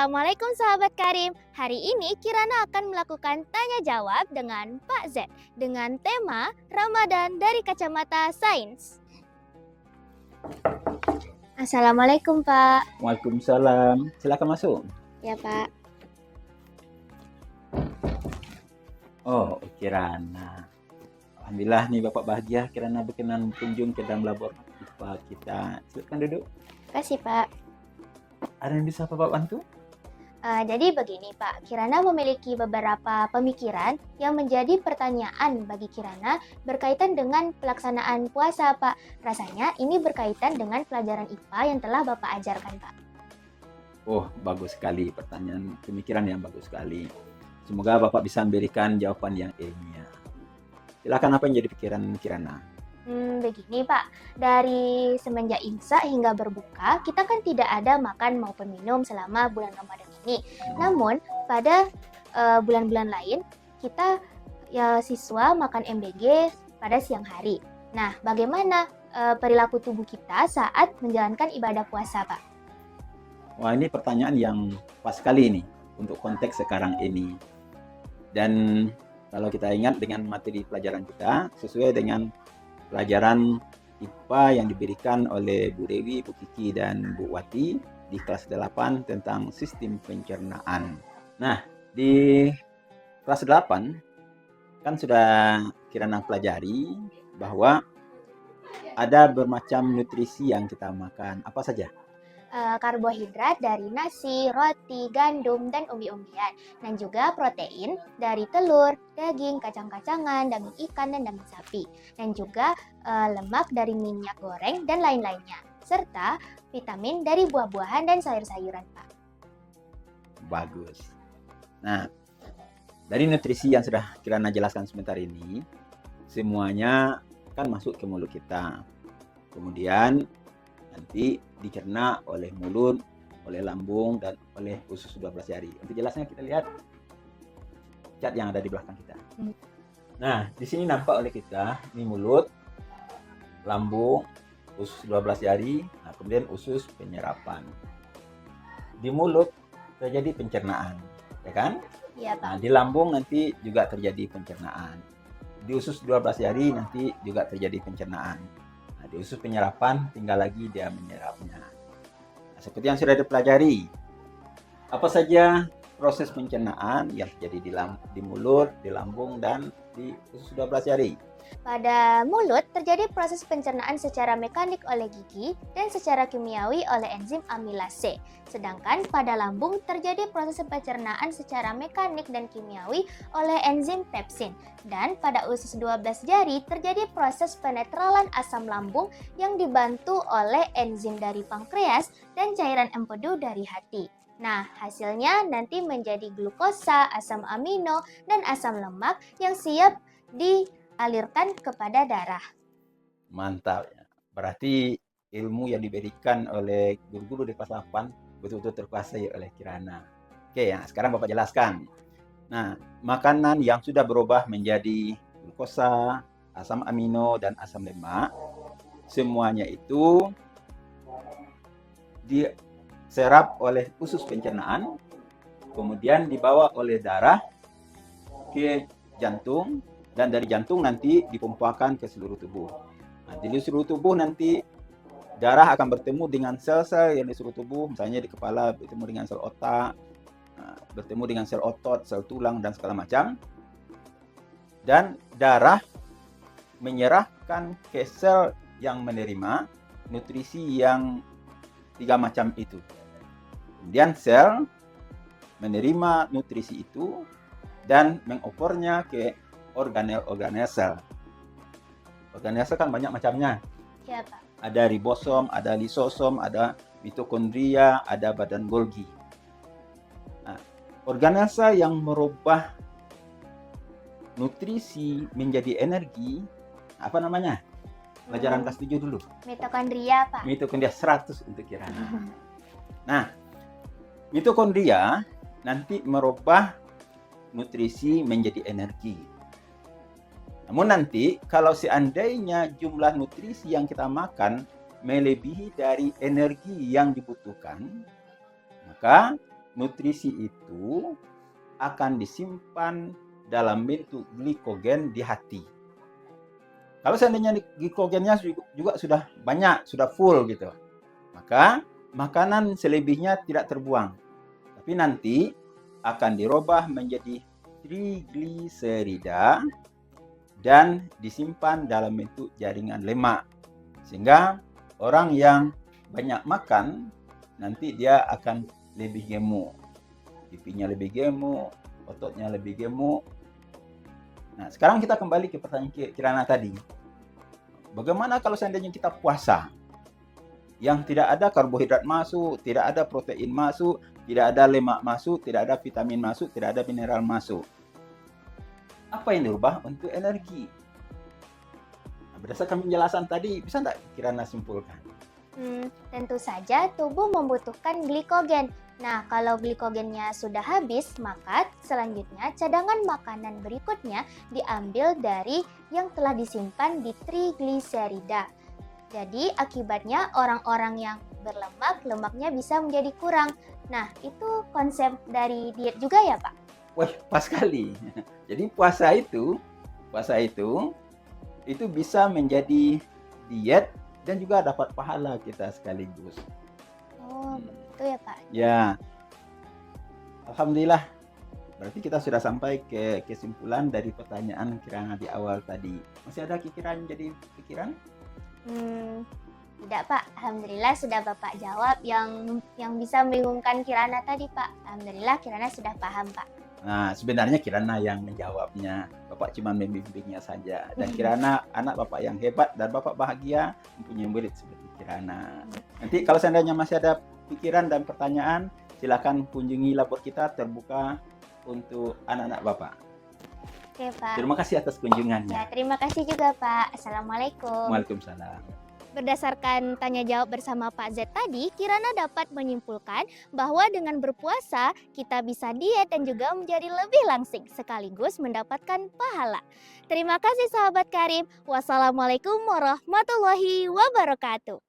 Assalamualaikum sahabat Karim. Hari ini Kirana akan melakukan tanya jawab dengan Pak Z dengan tema Ramadan dari kacamata sains. Assalamualaikum Pak. Waalaikumsalam. Silakan masuk. Ya Pak. Oh, Kirana. Alhamdulillah nih Bapak bahagia Kirana berkenan kunjung ke dalam labor IPA kita. Silakan duduk. Terima kasih Pak. Ada yang bisa Bapak bantu? Jadi begini Pak, Kirana memiliki beberapa pemikiran yang menjadi pertanyaan bagi Kirana berkaitan dengan pelaksanaan puasa Pak. Rasanya ini berkaitan dengan pelajaran IPA yang telah Bapak ajarkan Pak. Oh, bagus sekali pertanyaan, pemikiran yang bagus sekali. Semoga Bapak bisa memberikan jawaban yang ilmiah. Silakan, apa yang jadi pikiran Kirana? Begini Pak, dari semenjak imsak hingga berbuka, kita kan tidak ada makan maupun minum selama bulan Ramadan ini. Namun, pada bulan-bulan lain, kita siswa makan MBG pada siang hari. Nah, bagaimana perilaku tubuh kita saat menjalankan ibadah puasa Pak? Wah, ini pertanyaan yang pas sekali nih untuk konteks sekarang ini. Dan kalau kita ingat dengan materi pelajaran kita, sesuai dengan pelajaran IPA yang diberikan oleh Bu Dewi, Bu Kiki, dan Bu Wati di kelas 8 tentang sistem pencernaan. Nah, di kelas 8 kan sudah Kirana pelajari bahwa ada bermacam nutrisi yang kita makan. Apa saja? Karbohidrat dari nasi, roti, gandum, dan umbi-umbian. Dan juga protein dari telur, daging, kacang-kacangan, daging ikan, dan daging sapi. Dan juga lemak dari minyak goreng dan lain-lainnya. Serta vitamin dari buah-buahan dan sayur-sayuran, Pak. Bagus. Nah, dari nutrisi yang sudah Kirana jelaskan sebentar ini, semuanya kan masuk ke mulut kita. Kemudian nanti dicerna oleh mulut, oleh lambung, dan oleh usus 12 jari. Untuk jelasnya kita lihat cat yang ada di belakang kita. Nah, di sini nampak oleh kita, ini mulut, lambung, usus 12 jari, nah kemudian usus penyerapan. Di mulut terjadi pencernaan, ya kan? Iya, Pak. Nah, di lambung nanti juga terjadi pencernaan. Di usus 12 jari nanti juga terjadi pencernaan. Di usus penyerapan tinggal lagi dia menyerapnya. Nah, seperti yang sudah dipelajari, apa saja proses pencernaan yang terjadi di mulut, di lambung, dan di usus 12 jari. Pada mulut terjadi proses pencernaan secara mekanik oleh gigi dan secara kimiawi oleh enzim amilase. Sedangkan pada lambung terjadi proses pencernaan secara mekanik dan kimiawi oleh enzim pepsin. Dan pada usus 12 jari terjadi proses penetralan asam lambung yang dibantu oleh enzim dari pankreas dan cairan empedu dari hati. Nah, hasilnya nanti menjadi glukosa, asam amino, dan asam lemak yang siap dialirkan kepada darah. Mantap ya. Berarti ilmu yang diberikan oleh guru-guru di kelas 8 betul-betul terkuasai oleh Kirana. Oke ya, sekarang Bapak jelaskan. Nah, makanan yang sudah berubah menjadi glukosa, asam amino, dan asam lemak, semuanya itu diserap oleh usus pencernaan, kemudian dibawa oleh darah ke jantung, dan dari jantung nanti dipompakan ke seluruh tubuh. Nah, di seluruh tubuh nanti darah akan bertemu dengan sel-sel yang di seluruh tubuh, misalnya di kepala bertemu dengan sel otak, bertemu dengan sel otot, sel tulang, dan segala macam. Dan darah menyerahkan ke sel yang menerima nutrisi yang 3 macam itu. Kemudian sel menerima nutrisi itu dan mengopornya ke organel-organel sel. Organel sel kan banyak macamnya. Ya, Pak. Ada ribosom, ada lisosom, ada mitokondria, ada badan Golgi. Nah, organel sel yang merubah nutrisi menjadi energi, apa namanya? Pelajaran kelas 7 dulu. Mitokondria, Pak. Mitokondria 100 untuk Kirana. Nah, mitokondria nanti merubah nutrisi menjadi energi. Namun nanti kalau seandainya jumlah nutrisi yang kita makan melebihi dari energi yang dibutuhkan, maka nutrisi itu akan disimpan dalam bentuk glikogen di hati. Kalau seandainya glikogennya juga sudah banyak, sudah full gitu, maka makanan selebihnya tidak terbuang, tapi nanti akan dirubah menjadi trigliserida dan disimpan dalam bentuk jaringan lemak. Sehingga orang yang banyak makan, nanti dia akan lebih gemuk. Pipinya lebih gemuk, ototnya lebih gemuk. Nah, sekarang kita kembali ke pertanyaan Kirana tadi. Bagaimana kalau seandainya kita puasa? Yang tidak ada karbohidrat masuk, tidak ada protein masuk, tidak ada lemak masuk, tidak ada vitamin masuk, tidak ada mineral masuk. Apa yang dirubah? Untuk energi. Nah, berdasarkan penjelasan tadi, bisa tidak Kirana simpulkan? Tentu saja tubuh membutuhkan glikogen. Nah, kalau glikogennya sudah habis, maka selanjutnya cadangan makanan berikutnya diambil dari yang telah disimpan di trigliserida. Jadi, akibatnya orang-orang yang berlemak, lemaknya bisa menjadi kurang. Nah, itu konsep dari diet juga ya, Pak? Wah, pas sekali. Jadi puasa itu bisa menjadi diet dan juga dapat pahala kita sekaligus. Oh, begitu ya, Pak? Ya, alhamdulillah. Berarti kita sudah sampai ke kesimpulan dari pertanyaan Kirana di awal tadi. Masih ada pikiran? Tidak, Pak. Alhamdulillah sudah Bapak jawab yang bisa membingungkan Kirana tadi, Pak. Alhamdulillah Kirana sudah paham, Pak. Nah, sebenarnya Kirana yang menjawabnya. Bapak cuma membimbingnya saja. Dan Kirana anak Bapak yang hebat dan Bapak bahagia mempunyai murid seperti Kirana. Nanti kalau seandainya masih ada pikiran dan pertanyaan, silakan kunjungi lapor kita, terbuka untuk anak-anak Bapak. Oke, Pak. Terima kasih atas kunjungannya. Ya, terima kasih juga, Pak. Assalamualaikum. Waalaikumsalam. Berdasarkan tanya jawab bersama Pak Z tadi, Kirana dapat menyimpulkan bahwa dengan berpuasa, kita bisa diet dan juga menjadi lebih langsing, sekaligus mendapatkan pahala. Terima kasih sahabat Karim. Wassalamualaikum warahmatullahi wabarakatuh.